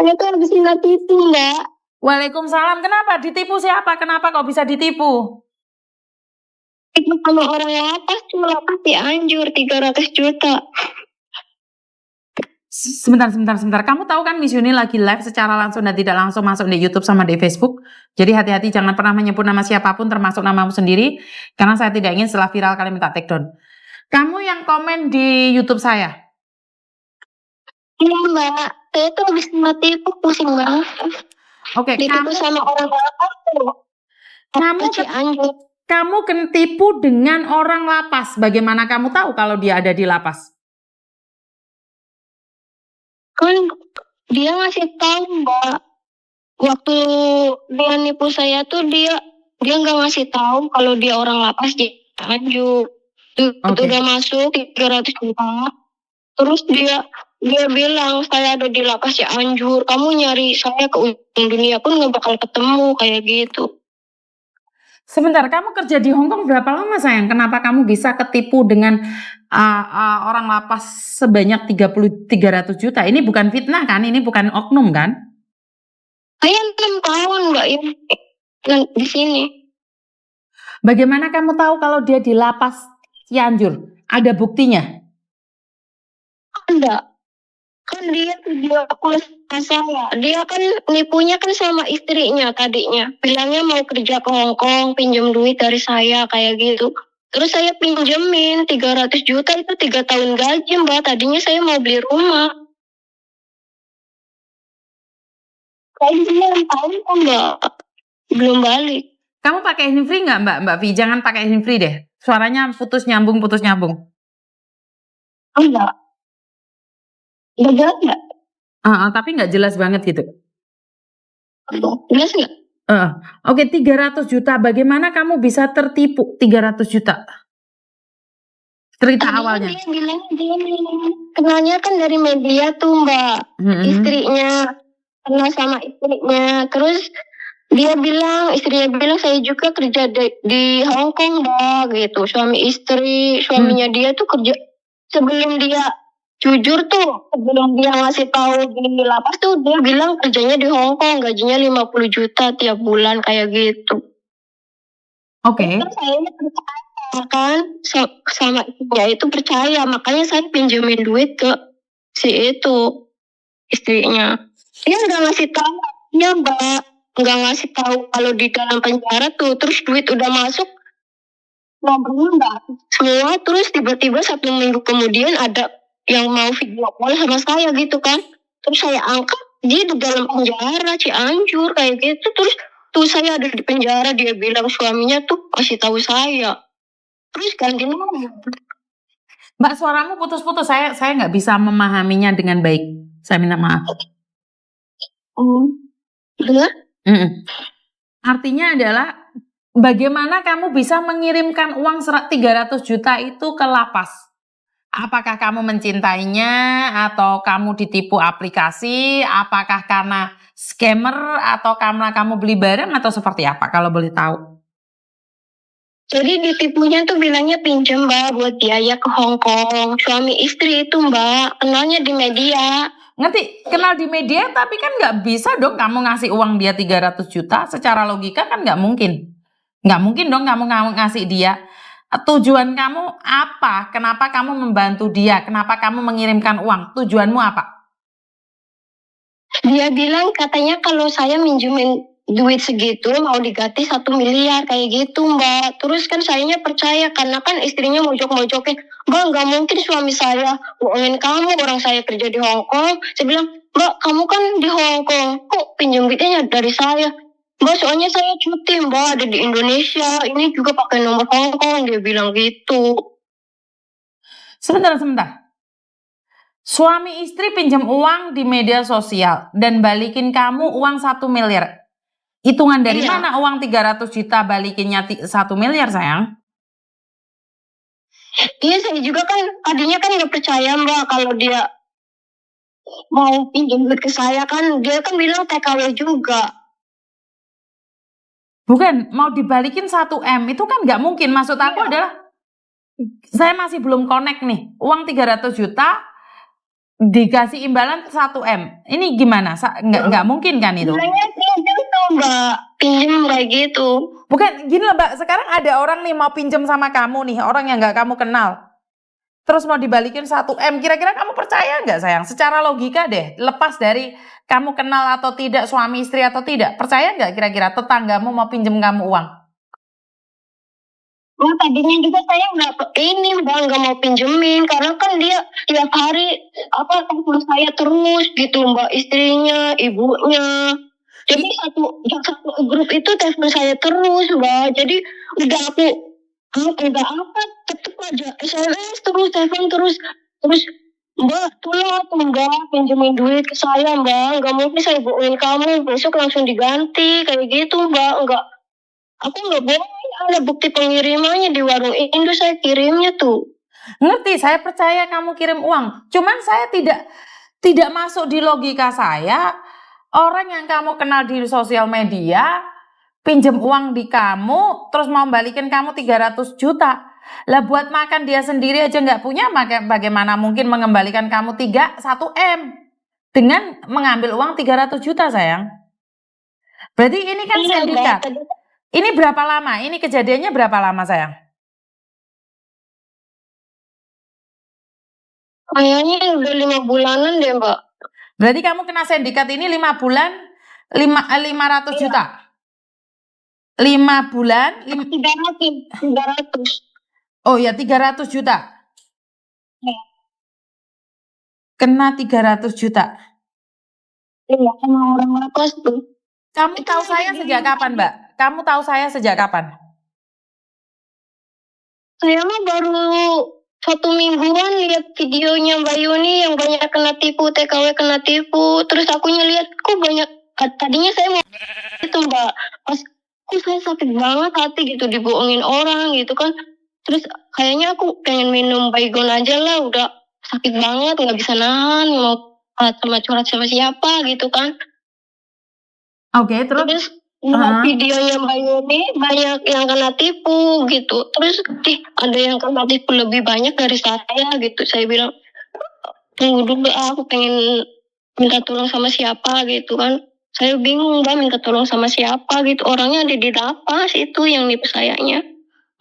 Saya tuh habis kena tipu, Mbak. Waalaikumsalam. Kenapa? Ditipu siapa? Kenapa kok bisa ditipu? Itu sama orang lapas cuma lapas Cianjur 300 juta. Sebentar. Kamu tahu kan Miss Yuni lagi live secara langsung dan tidak langsung masuk di YouTube sama di Facebook. Jadi hati-hati, jangan pernah menyebut nama siapapun termasuk namamu sendiri. Karena saya tidak ingin setelah viral kalian minta take down. Kamu yang komen di YouTube saya? Iya, Mbak. Saya tuh habis kena tipu, pusing banget. Oke, Ditipu sama orang lapas tuh. Kamu ketipu dengan orang lapas. Bagaimana kamu tahu kalau dia ada di lapas? Kan dia ngasih tahu, Mbak. Waktu dia nipu saya tuh dia nggak ngasih tahu kalau dia orang lapas di Cianjur. Udah masuk 300 juta. Terus dia bilang saya ada di lapas Cianjur. Kamu nyari saya ke ujung dunia pun nggak bakal ketemu, kayak gitu. Sebentar, kamu kerja di Hong Kong berapa lama sayang? Kenapa kamu bisa ketipu dengan orang lapas sebanyak 300 juta? Ini bukan fitnah kan? Ini bukan oknum kan? Saya 6 tahun Mbak di sini. Bagaimana kamu tahu kalau dia di lapas Cianjur? Ada buktinya? Ada. Kan dia video call sama saya. Dia kan nipunya kan sama istrinya tadinya. Bilangnya mau kerja ke Hong Kong, pinjam duit dari saya kayak gitu. Terus saya pinjemin 300 juta itu 3 tahun gaji, Mbak. Tadinya saya mau beli rumah. Gajinya 6 tahun kok, Mbak. Belum balik. Kamu pakai Hinfree nggak, Mbak Vi? Jangan pakai Hinfree deh. Suaranya putus nyambung. Enggak. Nggak jelas nggak? Tapi nggak jelas banget gitu. Jelas nggak? Oke, 300 juta. Bagaimana kamu bisa tertipu 300 juta? Cerita awalnya. Dia bilang kenalnya kan dari media tuh, Mbak. Istrinya kenal sama istrinya. Terus istrinya bilang saya juga kerja di Hong Kong, Mbak, gitu. Suami istri, suaminya dia tuh kerja sebelum dia jujur tuh, sebelum dia ngasih tahu di lapas tuh dia bilang kerjanya di Hong Kong, gajinya 50 juta tiap bulan kayak gitu. Oke. Terus saya percaya kan sama istrinya itu percaya, makanya saya pinjemin duit ke si itu istrinya. Dia nggak ngasih tahu, ya Mbak, nggak ngasih tahu kalau di dalam penjara tuh, terus duit udah masuk nomornya Mbak semua, terus tiba-tiba 1 minggu kemudian ada yang mau video call sama saya gitu kan. Terus saya angkat, dia di dalam penjara Cianjur kayak gitu. Terus tuh saya ada di penjara, dia bilang suaminya tuh kasih tahu saya. Terus ganti nomor. Mbak, suaramu putus-putus. Saya nggak bisa memahaminya dengan baik. Saya minta maaf. Benar? Artinya adalah bagaimana kamu bisa mengirimkan uang 300 juta itu ke lapas? Apakah kamu mencintainya atau kamu ditipu aplikasi? Apakah karena scammer atau karena kamu beli barang atau seperti apa kalau boleh tahu? Jadi ditipunya tuh bilangnya pinjam Mbak buat biaya ke Hong Kong. Suami istri itu Mbak, kenalnya di media. Ngerti, kenal di media tapi kan nggak bisa dong kamu ngasih uang dia 300 juta. Secara logika kan nggak mungkin. Nggak mungkin dong kamu ngasih dia. Tujuan kamu apa? Kenapa kamu membantu dia? Kenapa kamu mengirimkan uang? Tujuanmu apa? Dia bilang katanya kalau saya minjemin duit segitu mau diganti 1 miliar kayak gitu Mbak. Terus kan sayanya percaya karena kan istrinya mojok-mojokin, Mbak nggak mungkin suami saya bohongin kamu, orang saya kerja di Hong Kong. Saya bilang, Mbak kamu kan di Hong Kong, kok pinjam duitnya dari saya? Mbak soalnya saya cuti Mbak ada di Indonesia, ini juga pakai nomor Hong Kong, dia bilang gitu. Sebentar. Suami istri pinjam uang di media sosial dan balikin kamu uang 1 miliar. Hitungan dari mana uang 300 juta balikinnya 1 miliar sayang? Iya saya juga kan tadinya kan nggak percaya Mbak kalau dia mau pinjam duit ke saya kan, dia kan bilang TKW juga. Bukan, mau dibalikin 1 M itu kan nggak mungkin. Maksud aku adalah saya masih belum connect nih. Uang 300 juta Dikasih imbalan 1 M. Ini gimana? Nggak mungkin kan itu? Bilangnya pinjam tuh Mbak, pinjam kayak gitu. Bukan, gini loh Mbak, sekarang ada orang nih mau pinjam sama kamu nih, orang yang nggak kamu kenal. Terus mau dibalikin 1 M, kira-kira kamu percaya nggak sayang? Secara logika deh, lepas dari kamu kenal atau tidak, suami istri atau tidak, percaya nggak kira-kira tetanggamu mau pinjam kamu uang? Nah, tadinya juga saya nggak mau pinjemin karena kan dia tiap hari telepon saya terus gitu Mbak, istrinya, ibunya. Jadi satu grup itu telepon saya terus Mbak. Jadi udah aku udah apa tetep aja SMS terus, telepon terus Mbak, tolong aku Mbak pinjemin duit ke saya Mbak. Nggak mungkin saya bohongin kamu, besok langsung diganti kayak gitu Mbak. Aku nggak bohong, ada bukti pengirimannya di warung Indo, saya kirimnya tuh. Ngerti, saya percaya kamu kirim uang. Cuman saya tidak masuk di logika saya, orang yang kamu kenal di sosial media, pinjam uang di kamu, terus mau balikin kamu 300 juta. Lah buat makan dia sendiri aja nggak punya, maka bagaimana mungkin mengembalikan kamu 1 M dengan mengambil uang 300 juta sayang. Berarti ini kan Iya, sindikat. Mbak. Ini berapa lama? Ini kejadiannya berapa lama sayang? Kayaknya udah 5 bulanan deh Mbak. Berarti kamu kena sindikat ini 5 bulan 500 juta. 5 bulan 300. Oh ya 300 juta. Ya. Kena 300 juta. Iya, sama orang lapas tuh. Kamu tahu saya sejak kapan, Mbak? Kamu tahu saya sejak kapan? Saya mah baru 1 mingguan lihat videonya Mbak Yuni yang banyak kena tipu, TKW kena tipu. Terus aku lihat kok banyak, tadinya saya mau itu Mbak. Pas saya sakit banget hati gitu dibohongin orang gitu kan. Terus kayaknya aku pengen minum baygon aja lah, udah sakit banget nggak bisa nahan, mau sama curhat sama siapa gitu kan. Oke, terus videonya Mbak Yuni banyak yang kena tipu gitu. Terus ada yang kena tipu lebih banyak dari saya gitu. Saya bilang, tunggu dulu aku pengen minta tolong sama siapa gitu kan. Saya bingung Mbak minta tolong sama siapa gitu. Orangnya ada di lapas itu yang nipu sayanya.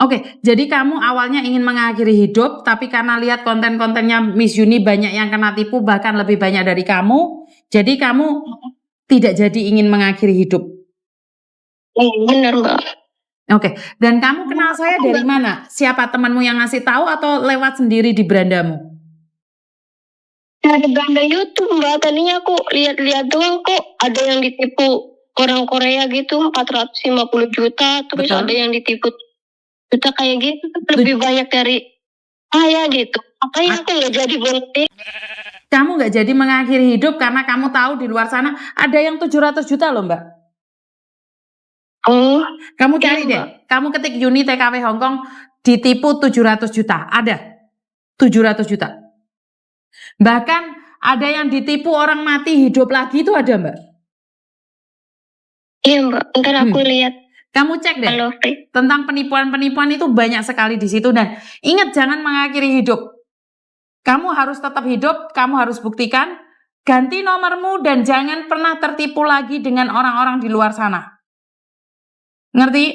Oke, jadi kamu awalnya ingin mengakhiri hidup, tapi karena lihat konten-kontennya Miss Yuni banyak yang kena tipu, bahkan lebih banyak dari kamu, jadi kamu tidak jadi ingin mengakhiri hidup. Benar Mbak. Oke, dan kamu kenal saya dari mana? Siapa temanmu yang ngasih tahu atau lewat sendiri di berandamu? Dari beranda YouTube Mbak. Tadinya aku lihat-lihat doang kok ada yang ditipu orang Korea gitu 450 juta. Terus Betul. ada yang ditipu juta kayak gitu, lebih banyak dari saya gitu. Makanya aku nggak jadi berhenti. Kamu nggak jadi mengakhiri hidup karena kamu tahu di luar sana ada yang 700 juta loh Mbak. Oh, Kamu cari iya, deh, kamu ketik Yuni TKW Hongkong ditipu 700 juta, ada 700 juta. Bahkan ada yang ditipu orang mati hidup lagi itu ada Mbak. Iya Mbak, ntar aku lihat. Kamu cek deh, Halo, tentang penipuan-penipuan itu banyak sekali di situ. Dan ingat jangan mengakhiri hidup. Kamu harus tetap hidup, kamu harus buktikan, ganti nomormu dan jangan pernah tertipu lagi dengan orang-orang di luar sana. Ngerti?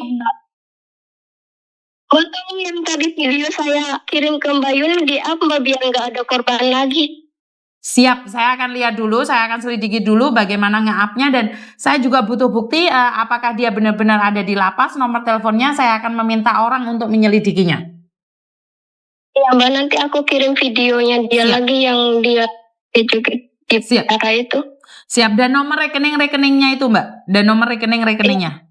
Untuk yang tadi video saya kirim ke Mbak Yuni di up Mbak biar nggak ada korban lagi. Siap, saya akan lihat dulu, saya akan selidiki dulu bagaimana nge-up-nya dan saya juga butuh bukti apakah dia benar-benar ada di lapas, nomor teleponnya saya akan meminta orang untuk menyelidikinya. Iya Mbak, nanti aku kirim videonya dia lagi yang dia juga di cara itu. Siap, dan nomor rekening-rekeningnya itu Mbak, dan nomor rekening-rekeningnya.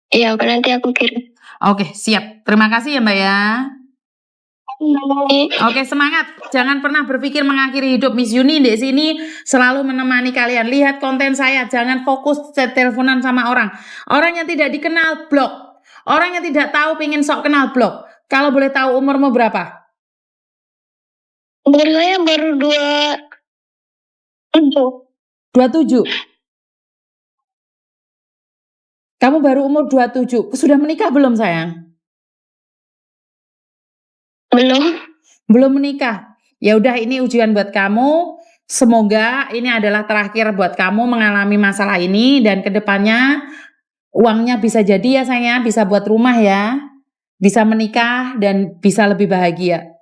Iya Mbak, nanti aku kirim. Oke, siap. Terima kasih ya Mbak ya. Oke, semangat. Jangan pernah berpikir mengakhiri hidup. Miss Yuni di sini selalu menemani kalian. Lihat konten saya, jangan fokus teleponan sama orang. Orang yang tidak dikenal, blok. Orang yang tidak tahu pengen sok kenal, blok. Kalau boleh tahu umurmu berapa? Umur saya baru 27. Kamu baru umur 27. Sudah menikah belum sayang? Belum. Belum menikah. Ya udah, ini ujian buat kamu. Semoga ini adalah terakhir buat kamu mengalami masalah ini dan kedepannya uangnya bisa jadi ya sayang, bisa buat rumah ya, bisa menikah dan bisa lebih bahagia.